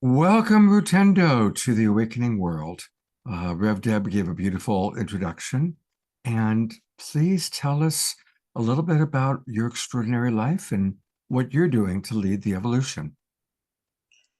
Welcome, Rutendo, to the Awakening World. Rev Deb gave a beautiful introduction, and please tell us a little bit about your extraordinary life and what you're doing to lead the evolution.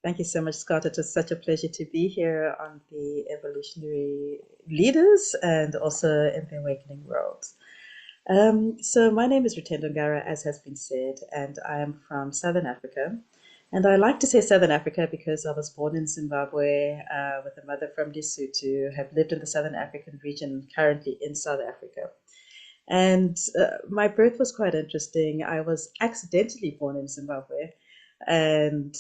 Thank you so much, Scott. It was such a pleasure to be here on the Evolutionary Leaders and also in the Awakening World. So my name is Rutendo Ngara, as has been said, and I am from Southern Africa. And I like to say Southern Africa because I was born in Zimbabwe with a mother from Lesotho, have lived in the Southern African region, currently in South Africa. And my birth was quite interesting. I was accidentally born in Zimbabwe. And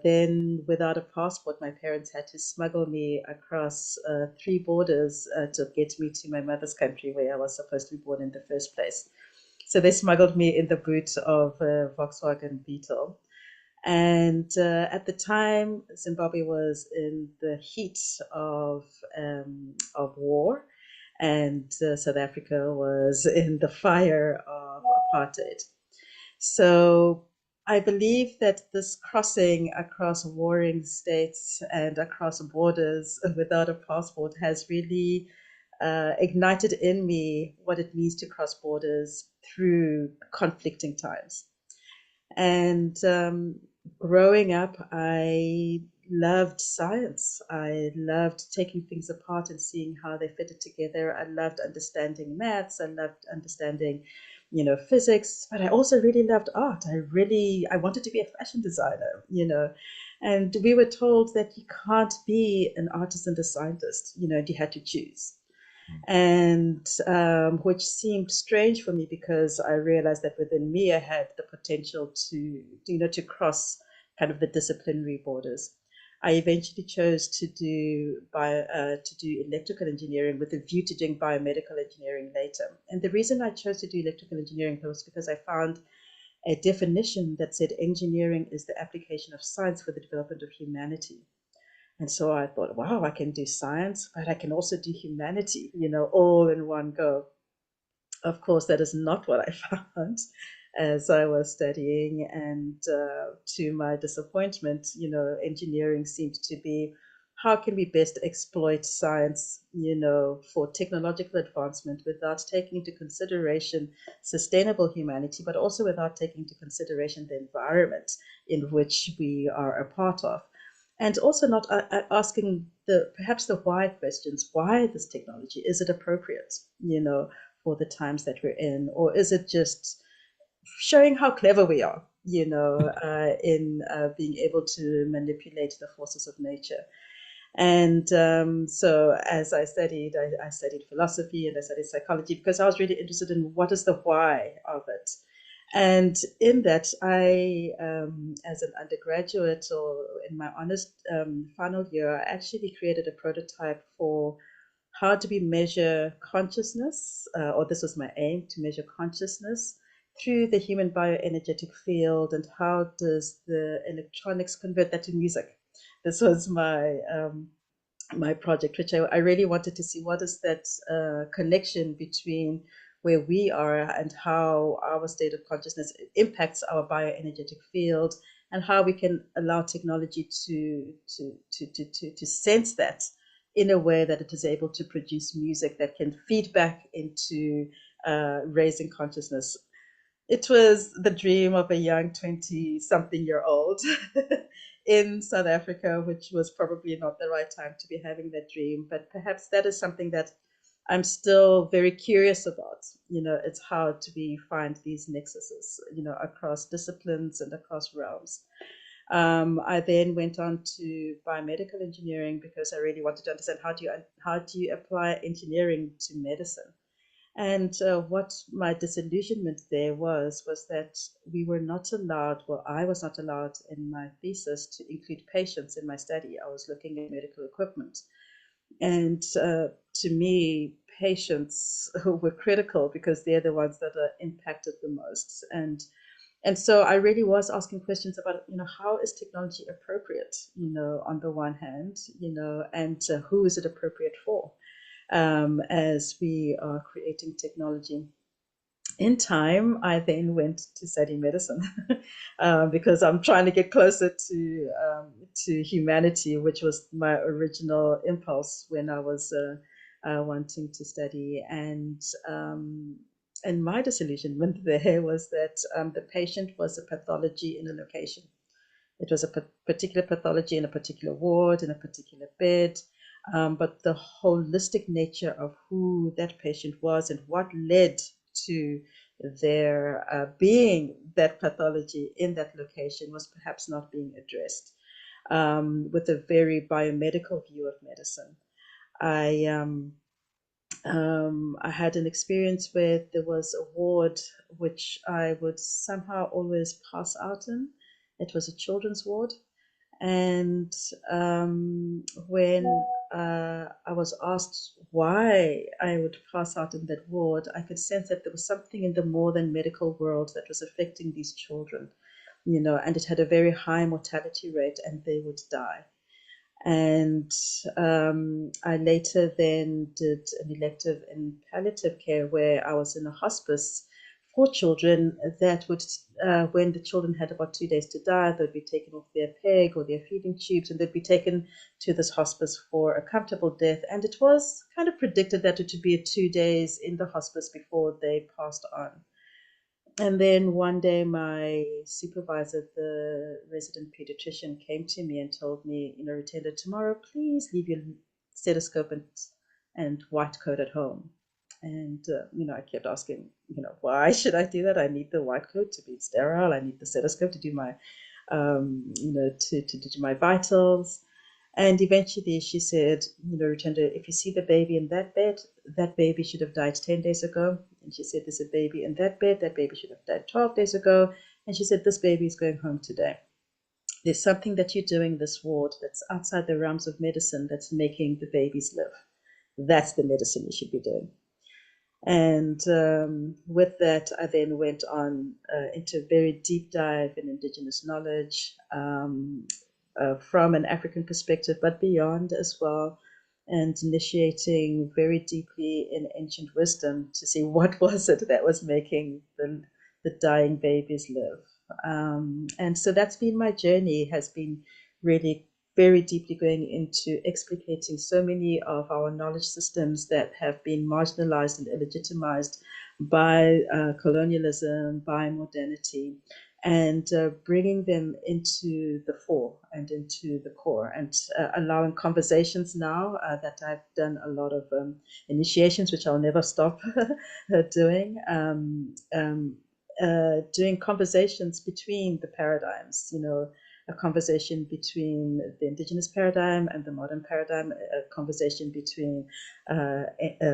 then, without a passport, my parents had to smuggle me across three borders to get me to my mother's country, where I was supposed to be born in the first place. So they smuggled me in the boot of a Volkswagen Beetle. And at the time, Zimbabwe was in the heat of war, and South Africa was in the fire of apartheid. So I believe that this crossing across warring states and across borders without a passport has really ignited in me what it means to cross borders through conflicting times. And growing up, I loved science. I loved taking things apart and seeing how they fitted together. I loved understanding maths. I loved understanding, physics. But I also really loved art. I wanted to be a fashion designer, And we were told that you can't be an artist and a scientist, you had to choose and which seemed strange for me because I realized that within me I had the potential to cross kind of the disciplinary borders. I eventually chose to do electrical engineering with a view to doing biomedical engineering later. And the reason I chose to do electrical engineering was because I found a definition that said engineering is the application of science for the development of humanity. And so I thought, wow, I can do science, but I can also do humanity, all in one go. Of course, that is not what I found as I was studying. And to my disappointment, engineering seemed to be how can we best exploit science, for technological advancement without taking into consideration sustainable humanity, but also without taking into consideration the environment in which we are a part of, and also not asking perhaps the why questions. Why this technology? Is it appropriate, for the times that we're in, or is it just showing how clever we are, in being able to manipulate the forces of nature? And so as I studied philosophy and I studied psychology because I was really interested in what is the why of it. And in that, as an undergraduate or in my honors final year, I actually created a prototype for how do we measure consciousness, or this was my aim, to measure consciousness through the human bioenergetic field, and how does the electronics convert that to music. This was my project, which I really wanted to see what is that connection between where we are and how our state of consciousness impacts our bioenergetic field, and how we can allow technology to sense that in a way that it is able to produce music that can feed back into raising consciousness. It was the dream of a young 20-something-year-old in South Africa, which was probably not the right time to be having that dream. But perhaps that is something that I'm still very curious about. It's how do we find these nexuses, across disciplines and across realms. I then went on to biomedical engineering because I really wanted to understand how do you apply engineering to medicine. And what my disillusionment there was that we were not allowed, well, I was not allowed in my thesis to include patients in my study. I was looking at medical equipment. And to me, patients were critical because they're the ones that are impacted the most. And so I really was asking questions about, how is technology appropriate, on the one hand, and who is it appropriate for, as we are creating technology. in time, I then went to study medicine because I'm trying to get closer to humanity, which was my original impulse when I was wanting to study. And my disillusionment there was that the patient was a pathology in a location. It was a particular pathology in a particular ward, in a particular bed. But the holistic nature of who that patient was and what led to their being that pathology in that location was perhaps not being addressed with a very biomedical view of medicine. I I had an experience where there was a ward which I would somehow always pass out in. It was a children's ward. And when I was asked why I would pass out in that ward, I could sense that there was something in the more than medical world that was affecting these children, and it had a very high mortality rate and they would die. And I later then did an elective in palliative care where I was in a hospice for children that would, when the children had about 2 days to die, they'd be taken off their peg or their feeding tubes and they'd be taken to this hospice for a comfortable death. And it was kind of predicted that it would be 2 days in the hospice before they passed on. And then one day, my supervisor, the resident pediatrician, came to me and told me, Rutendo, tomorrow, please leave your stethoscope and white coat at home. And, I kept asking, why should I do that? I need the white coat to be sterile. I need the stethoscope to do my, to do my vitals. And eventually she said, Rutendo, if you see the baby in that bed, that baby should have died 10 days ago. And she said, there's a baby in that bed, that baby should have died 12 days ago. And she said, this baby is going home today. There's something that you're doing this ward that's outside the realms of medicine that's making the babies live. That's the medicine you should be doing. And with that, I then went on into a very deep dive in Indigenous knowledge from an African perspective, but beyond as well, and initiating very deeply in ancient wisdom to see what was it that was making the dying babies live. And so that's been my journey, has been really very deeply going into explicating so many of our knowledge systems that have been marginalized and illegitimized by colonialism, by modernity, and bringing them into the fore and into the core, and allowing conversations now that I've done a lot of initiations, which I'll never stop doing. Doing conversations between the paradigms, a conversation between the indigenous paradigm and the modern paradigm, a conversation between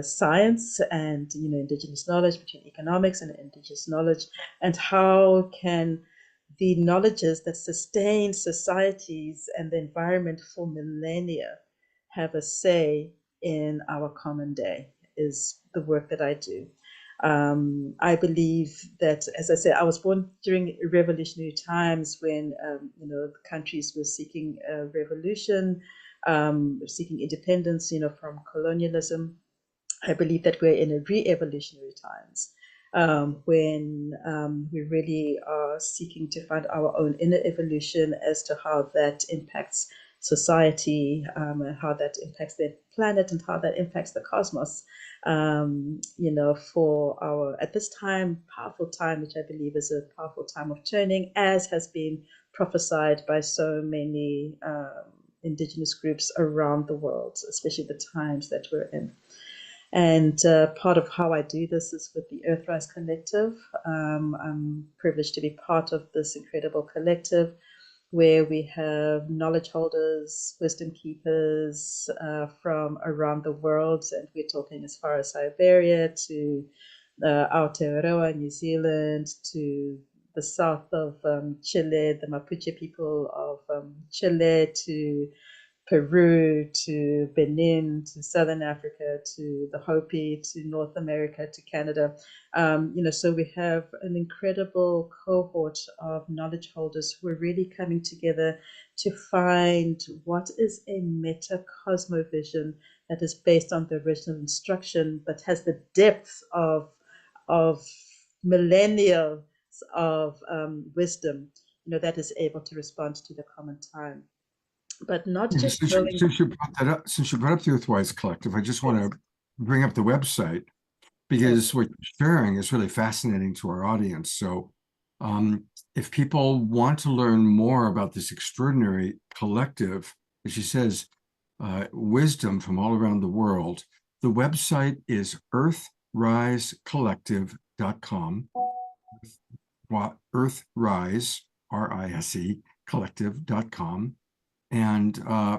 science and indigenous knowledge, between economics and indigenous knowledge, and how can the knowledges that sustain societies and the environment for millennia have a say in our common day, is the work that I do. I believe that, as I said, I was born during revolutionary times when the countries were seeking a revolution, seeking independence, from colonialism. I believe that we're in a re-evolutionary times when we really are seeking to find our own inner evolution as to how that impacts society, how that impacts the planet, and how that impacts the cosmos. For our, at this time, powerful time, which I believe is a powerful time of turning, as has been prophesied by so many indigenous groups around the world, especially the times that we're in. And part of how I do this is with the Earthrise Collective. I'm privileged to be part of this incredible collective where we have knowledge holders, wisdom keepers from around the world. And we're talking as far as Siberia to Aotearoa, New Zealand, to the south of Chile, the Mapuche people of Chile, to Peru, to Benin, to Southern Africa, to the Hopi, to North America, to Canada. So we have an incredible cohort of knowledge holders who are really coming together to find what is a meta-cosmovision that is based on the original instruction, but has the depth of millennials of wisdom, that is able to respond to the common time. But not Yeah, just going. since you brought up the Earthwise Collective, I just want Yes, to bring up the website because certainly. what you're sharing is really fascinating to our audience. So, if people want to learn more about this extraordinary collective, as she says, wisdom from all around the world, the website is earthrisecollective.com. Earthrise, R-I-S-E, collective.com. And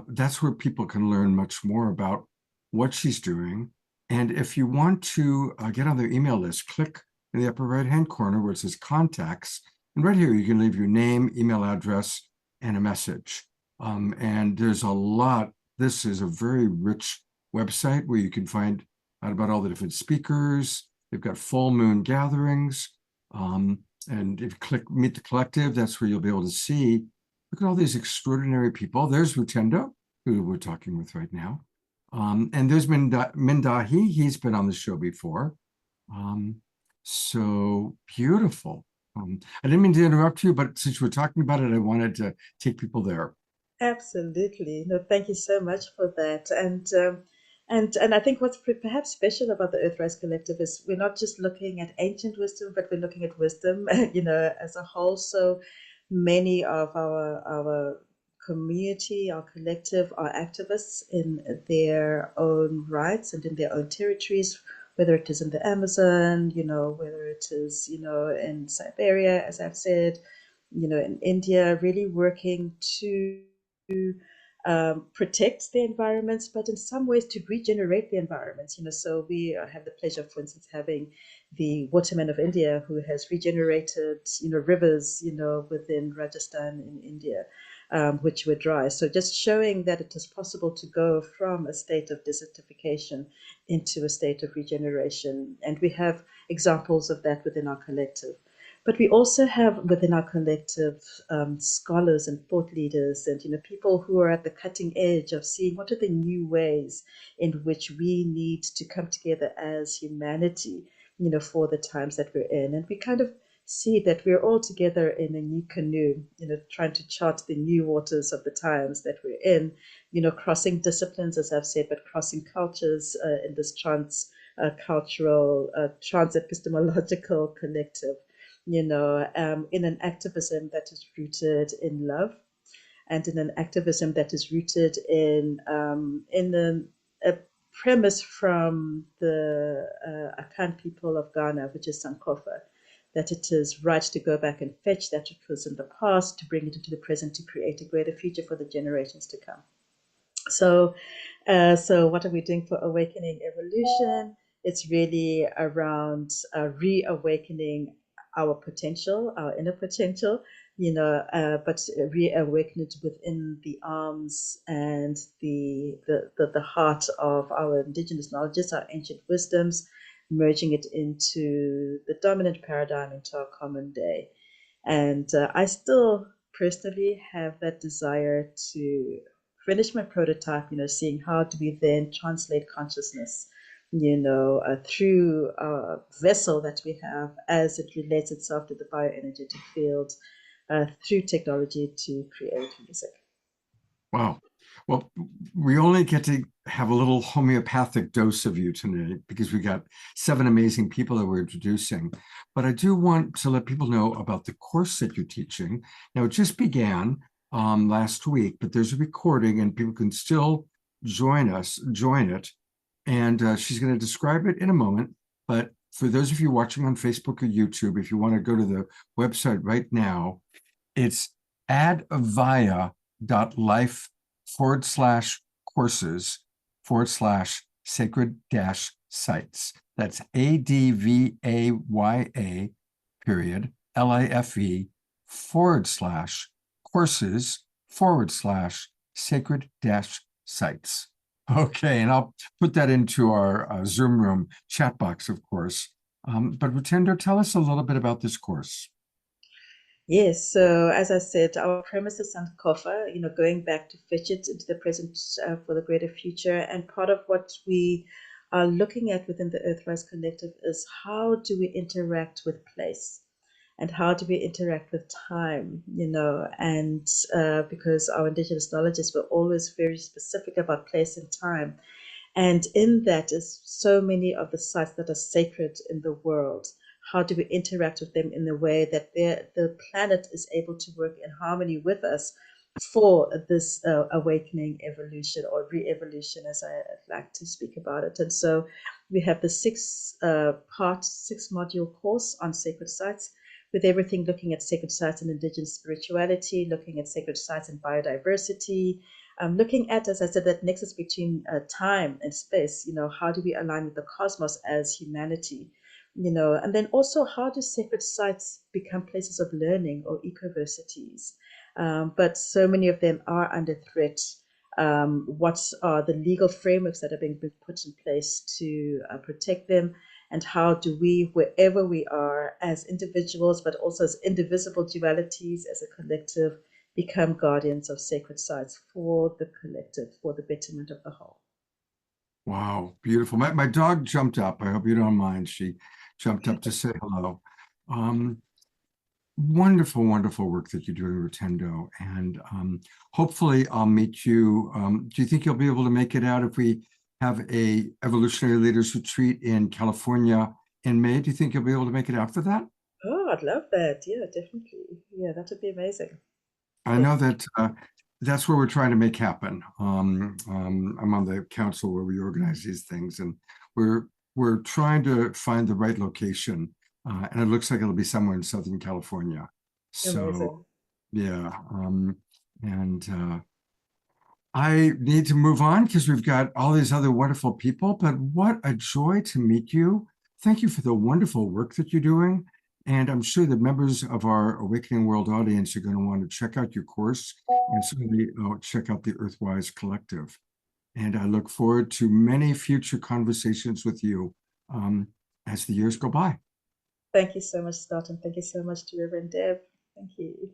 that's where people can learn much more about what she's doing. And if you want to get on their email list, click in the upper right-hand corner where it says contacts. And right here, you can leave your name, email address, and a message. And there's a lot. This is a very rich website where you can find out about all the different speakers. They've got full moon gatherings. And if you click Meet the Collective, that's where you'll be able to see. Look at all these extraordinary people. There's Rutendo, who we're talking with right now. And there's Mindahi. He's been on the show before. Um, so beautiful. I didn't mean to interrupt you, but since we're talking about it, I wanted to take people there. Absolutely. No, thank you so much for that. And I think what's perhaps special about the Earthrise Collective is we're not just looking at ancient wisdom, but we're looking at wisdom, as a whole. So many of our community, our collective, are activists in their own rights and in their own territories, whether it is in the Amazon, whether it is, in Siberia, as I've said, in India, really working to protect the environments, but in some ways to regenerate the environments. So we have the pleasure, for instance, having the waterman of India who has regenerated, rivers, within Rajasthan in India, which were dry. So just showing that it is possible to go from a state of desertification into a state of regeneration. And we have examples of that within our collective. But we also have within our collective scholars and thought leaders and people who are at the cutting edge of seeing what are the new ways in which we need to come together as humanity, for the times that we're in. And we kind of see that we're all together in a new canoe, trying to chart the new waters of the times that we're in, crossing disciplines, as I've said, but crossing cultures in this cultural, trans epistemological collective, in an activism that is rooted in love and in an activism that is rooted in a premise from the Akan people of Ghana, which is Sankofa, that it is right to go back and fetch that which was in the past, to bring it into the present, to create a greater future for the generations to come. So what are we doing for Awakening Evolution? It's really around reawakening our potential, our inner potential, but reawaken it within the arms and the heart of our indigenous knowledges, our ancient wisdoms, merging it into the dominant paradigm, into our common day. And I still personally have that desire to finish my prototype, seeing how do we then translate consciousness, through a vessel that we have as it relates itself to the bioenergetic field, through technology to create music. Wow. Well, we only get to have a little homeopathic dose of you tonight because we got 7 amazing people that we're introducing. But I do want to let people know about the course that you're teaching. Now, it just began last week, but there's a recording and people can still join it. And she's going to describe it in a moment. But for those of you watching on Facebook or YouTube, if you want to go to the website right now, it's advaya.life/courses/sacred sites. That's ADVAYA period LIFE /courses/sacred sites. Okay, and I'll put that into our Zoom room chat box, of course. But Rutendo, tell us a little bit about this course. Yes, so as I said, our premise is Sankofa, going back to fetch it into the present for the greater future. And part of what we are looking at within the Earthrise Collective is how do we interact with place? And how do we interact with time, and because our Indigenous knowledges were always very specific about place and time. And in that is so many of the sites that are sacred in the world. How do we interact with them in a way that the planet is able to work in harmony with us for this awakening evolution or re-evolution, as I like to speak about it. And so we have the six module course on sacred sites, with everything looking at sacred sites and Indigenous spirituality, looking at sacred sites and biodiversity, looking at, as I said, that nexus between time and space. How do we align with the cosmos as humanity? And then also, how do sacred sites become places of learning or ecoversities? But so many of them are under threat. What are the legal frameworks that are being put in place to protect them? And how do we, wherever we are as individuals, but also as indivisible dualities, as a collective, become guardians of sacred sites for the collective, for the betterment of the whole? Wow, beautiful. My dog jumped up. I hope you don't mind. She jumped up to say hello. Um, Wonderful, wonderful work that you do in Rutendo. And hopefully I'll meet you. Do you think you'll be able to make it out if we have a Evolutionary Leaders Retreat in California in May? Do you think you'll be able to make it out for that? Oh, I'd love that. Yeah, definitely. Yeah, that would be amazing. I know that that's where we're trying to make happen. I'm on the council where we organize these things, and we're trying to find the right location, and it looks like it'll be somewhere in Southern California. So Amazing. yeah, and I need to move on because we've got all these other wonderful people, but what a joy to meet you. Thank you for the wonderful work that you're doing. And I'm sure the members of our Awakening World audience are going to want to check out your course and certainly check out the Earthwise Collective. And I look forward to many future conversations with you as the years go by. Thank you so much, Scott, and thank you so much to Reverend Deb. Thank you.